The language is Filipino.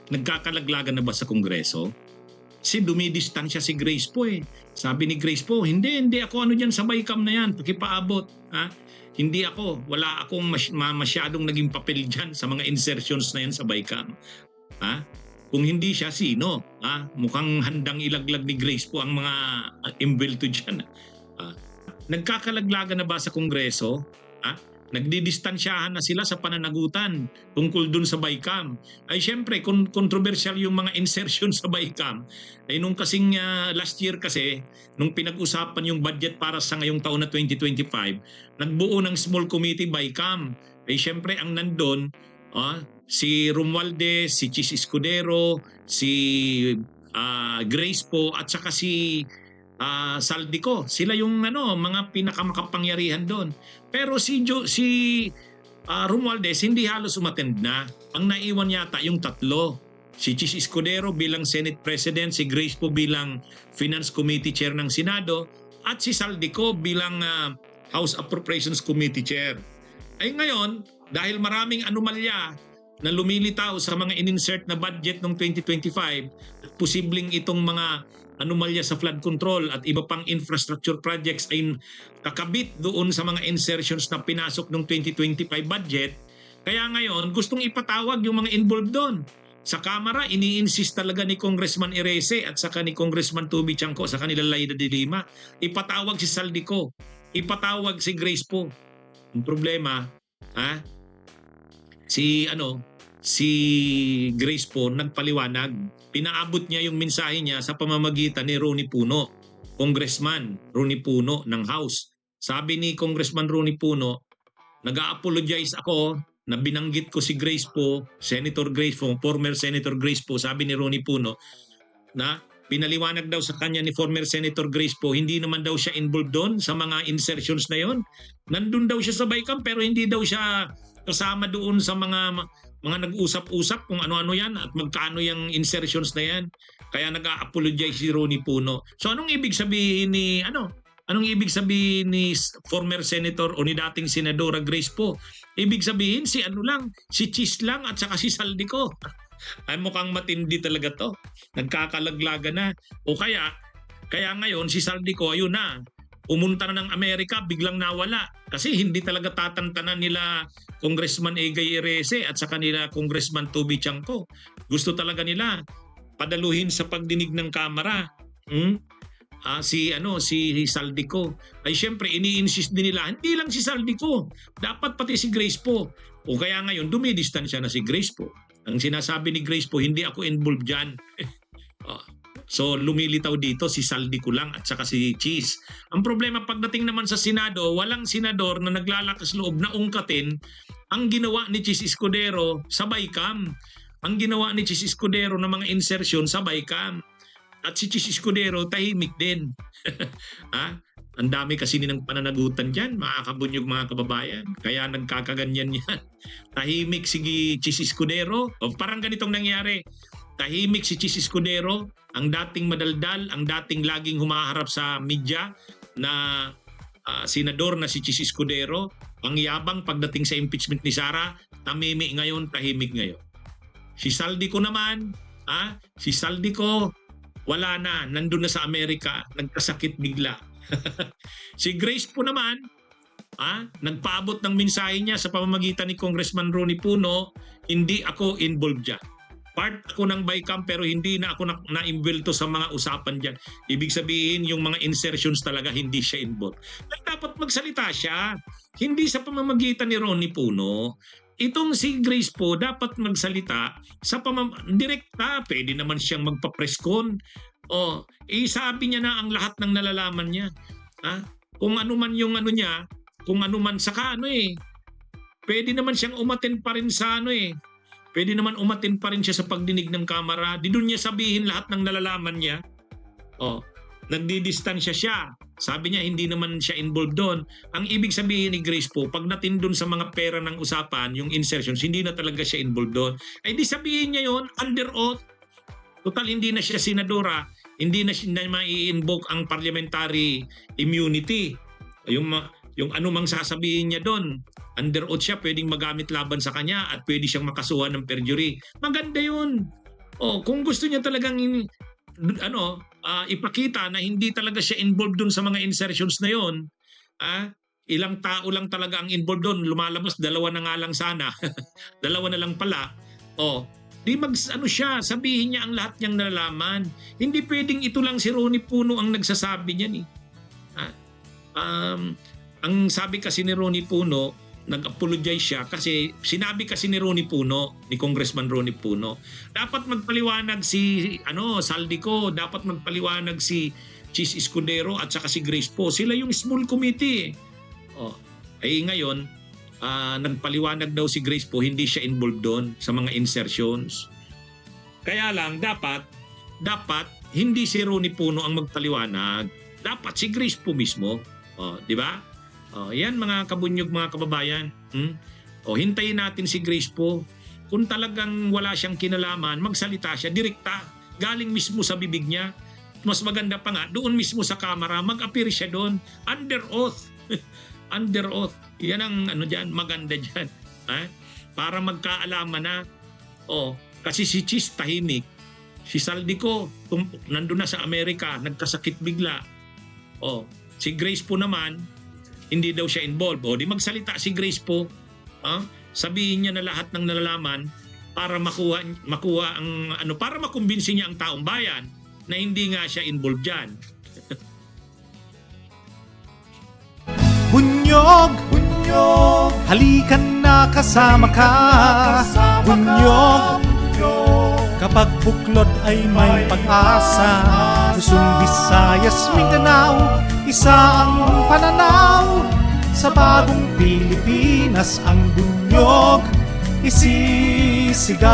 nagkakalaglagan na ba sa Kongreso? Kasi dumidistansya si Grace po eh. Sabi ni Grace po, hindi ako ano dyan sa BICAM na yan, pakipaabot. Ha? Hindi ako, wala akong masyadong naging papel dyan sa mga insertions na yan sa BICAM. Ha? Kung hindi siya, sino? Ha? Mukhang handang ilaglag ni Grace po ang mga imbelto dyan. Ha? Nagkakalaglagan na ba sa Kongreso? Ha? Nagdidistansyahan na sila sa pananagutan tungkol dun sa BICAM. Ay syempre, controversial yung mga insertion sa BICAM. Ay nung kasing last year kasi, nung pinag-usapan yung budget para sa ngayong taon na 2025, nagbuo ng small committee BICAM. Ay syempre, ang nandun, si Romualdez, si Chis Escudero, si Grace po, at saka si Saldico. Sila yung mga pinakamakapangyarihan doon. Pero si Romualdez hindi halos umattend na. Ang naiwan yata yung tatlo. Si Chis Escudero bilang Senate President, si Grace po bilang Finance Committee Chair ng Senado, at si Saldico bilang House Appropriations Committee Chair. Ay ngayon, dahil maraming anomalya na lumilitaw sa mga in-insert na budget ng 2025, posibleng itong mga anomalya sa flood control at iba pang infrastructure projects ay kakabit doon sa mga insertions na pinasok ng 2025 budget. Kaya ngayon, gustong ipatawag yung mga involved doon. Sa Kamara, ini-insist talaga ni Congressman Erese at saka ni Congressman Tubi Chanco sa kanila Laida de Lima. Ipatawag si Saldico, ipatawag si Grace po. Ang problema, si Grace po nagpaliwanag. Pinaabot niya yung mensahe niya sa pamamagitan ni Ronnie Puno, Congressman Ronnie Puno ng House. Sabi ni Congressman Ronnie Puno, nag-a-apologize ako na binanggit ko si Grace po, Senator Grace po, former Senator Grace po, sabi ni Ronnie Puno, na pinaliwanag daw sa kanya ni former Senator Grace po, hindi naman daw siya involved doon sa mga insertions na yon. Nandun daw siya sa BICAM pero hindi daw siya kasama doon sa mga nag-usap-usap kung ano-ano yan at magkano yung insertions na yan. Kaya nag-a-apologize si Ronnie Puno. So anong ibig sabihin ni former senator o ni dating senadora Grace po? Ibig sabihin si Chis lang at saka si Saldico. Ay mukhang matindi talaga to. Nagkakalaglaga na. O kaya ngayon si Saldico ayun na. Pumunta na ng Amerika, biglang nawala. Kasi hindi talaga tatantanan nila Congressman Egay Erese at saka nila Congressman Tubi Chanco. Gusto talaga nila padaluhin sa pagdinig ng Kamara. Si Saldico. Ay syempre ini-insist din nila, hindi lang si Saldico, dapat pati si Grace po. O kaya ngayon dumidistansya na si Grace po. Ang sinasabi ni Grace po, hindi ako involved dyan. So lumilitaw dito si Saldico lang at saka si Chis. Ang problema pagdating naman sa Senado, walang senador na naglalakas loob na ungkatin ang ginawa ni Chis Escudero sa BICAM. Ang ginawa ni Chis Escudero ng mga insertion sa BICAM. At si Chis Escudero tahimik din. Ang dami kasi nilang pananagutan dyan, makakabunyog mga kababayan. Kaya nagkakaganyan yan. Tahimik si Chis Escudero. O parang ganitong nangyari. Tahimik si Chis Escudero, ang dating madaldal, ang dating laging humaharap sa media na senador na si Chis Escudero, ang yabang pagdating sa impeachment ni Sara, tahimik ngayon. Si Saldico naman, si Saldico, wala na, nandun na sa Amerika, nagkasakit bigla. Si Grace po naman, nagpaabot ng mensahe niya sa pamamagitan ni Congressman Ronnie Puno, hindi ako involved dyan. Part ako ng BICAM pero hindi na ako na-involved sa mga usapan dyan. Ibig sabihin yung mga insertions talaga hindi siya involved. Dapat magsalita siya. Hindi sa pamamagitan ni Ronnie Puno. Itong si Grace po dapat magsalita sa direkta. Pwede naman siyang magpa-press con. Sabi niya na ang lahat ng nalalaman niya. Kung ano man yung niya, kung ano man saka pwede naman siyang umattend pa rin sa Pwede naman umattend pa rin siya sa pagdinig ng Kamara. Di doon niya sabihin lahat ng nalalaman niya. Nagdidistansya siya. Sabi niya hindi naman siya involved doon. Ang ibig sabihin ni Grace po, pag natin doon sa mga pera ng usapan, yung insertions, hindi na talaga siya involved doon. Ay di sabihin niya yon under oath. Total hindi na siya senadora. Hindi na mai-invoke ang parliamentary immunity. Yung anumang sasabihin niya doon, under oath siya, pwedeng magamit laban sa kanya at pwede siyang makasuhan ng perjury. Maganda yun. Kung gusto niya talagang ipakita na hindi talaga siya involved dun sa mga insertions na yon, ilang tao lang talaga ang involved doon, lumalabas dalawa na nga lang sana. Dalawa na lang pala. Di siya, sabihin niya ang lahat niyang nalalaman. Hindi pwedeng ito lang si Ronnie Puno ang nagsasabi niyan eh. Ang sabi kasi ni Ronnie Puno, nag-apologize siya kasi sinabi kasi ni Ronnie Puno, ni Congressman Ronnie Puno, dapat magpaliwanag si Saldico, dapat magpaliwanag si Chis Escudero at saka si Grace Poe. Sila yung small committee. Ngayon, nagpaliwanag daw si Grace Poe, hindi siya involved doon sa mga insertions. Kaya lang dapat hindi si Ronnie Puno ang magpaliwanag. Dapat si Grace Poe mismo. Di ba? Yan mga kabunyog, mga kababayan. Hintayin natin si Grace Poe. Kung talagang wala siyang kinalaman, magsalita siya, direkta, galing mismo sa bibig niya. Mas maganda pa nga, doon mismo sa kamera, mag-appear siya doon, under oath. Under oath. Yan ang dyan, maganda dyan. Para magkaalaman na. Kasi si Chis tahimik. Si Saldico, nandun na sa Amerika, nagkasakit bigla. Si Grace Poe naman, hindi daw siya involved. Di magsalita si Grace Poe. Sabihin niya na lahat ng nalalaman para makuha ang para makumbinsi niya ang taong bayan na hindi nga siya involved diyan. Bunyog, bunyog, halikan na kasama ka. Bunyog, kapag buklod ay may pag-asa. Luzon, Visayas, Mindanao, isa ang pananaw. Sa bagong Pilipinas ang bunyog isisigaw.